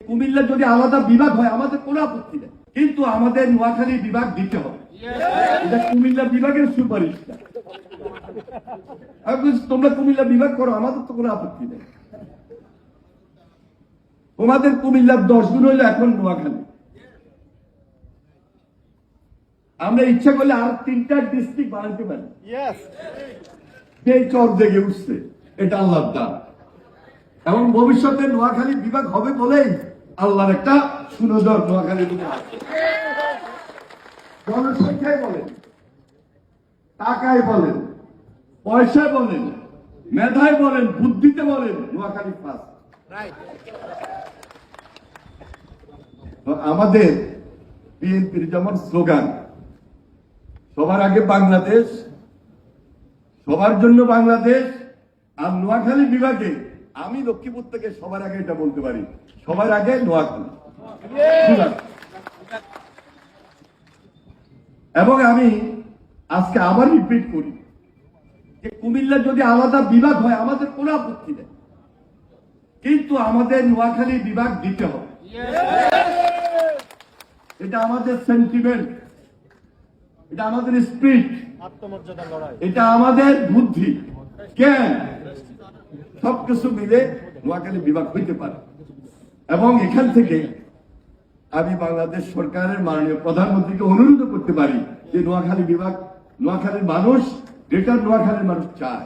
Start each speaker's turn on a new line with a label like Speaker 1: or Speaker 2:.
Speaker 1: কুমিল্লা যদি আলাদা বিভাগ হয় আমাদের কোনো আপত্তি নেই, কিন্তু আমাদের নোয়াখালী বিভাগ দিতে হবে। এটা কুমিল্লা বিভাগের সুপারিশ না। তোমরা কুমিল্লা বিভাগ করো, আমাদের তো কোনো আপত্তি নেই। তোমাদের কুমিল্লার 10 গুণ হইলো এখন নোয়াখালী। আমরা ইচ্ছা করলে আর 3টা ডিস্ট্রিক্ট বানাতে পারি। যে চর জেগে উঠছে, এটা আল্লাহর দান। এবং ভবিষ্যতে নোয়াখালী বিভাগ হবে বলেই আল্লাহর একটা সুনজর নোয়াখালী বিভাগ। জনসংখ্যায় বলেন, টাকায় বলেন, পয়সায় বলেন, মেধায় বলেন, বুদ্ধিতে বলেন, নোয়াখালী ফার্স্ট। আমাদের বিএনপির যেমন স্লোগান, সবার আগে বাংলাদেশ, সবার জন্য বাংলাদেশ। আর নোয়াখালী বিভাগে আমি লক্ষ্মীপুর থেকে সবার আগে এটা বলতে পারি, সবার আগে নোয়াখালী। এবং আমি আজকে আবার রিপিট করি যে কুমিল্লা যদি আলাদা বিভাগ হয় আমাদের কোনো আপত্তি নেই, কিন্তু আমাদের নোয়াখালী বিভাগ দিতে হবে। এটা আমাদের সেন্টিমেন্ট, এটা আমাদের স্পিরিট,
Speaker 2: আত্মমর্যাদা লড়াই,
Speaker 1: এটা আমাদের বুদ্ধি। কেন সবকিছু মিলে নোয়াখালী বিভাগ হইতে পারে। এবং এখান থেকে আমি বাংলাদেশ সরকারের মাননীয় প্রধানমন্ত্রীকে অনুরোধ করতে পারি যে নোয়াখালী বিভাগ, নোয়াখালীর মানুষ, গ্রেটার নোয়াখালীর মানুষ চায়।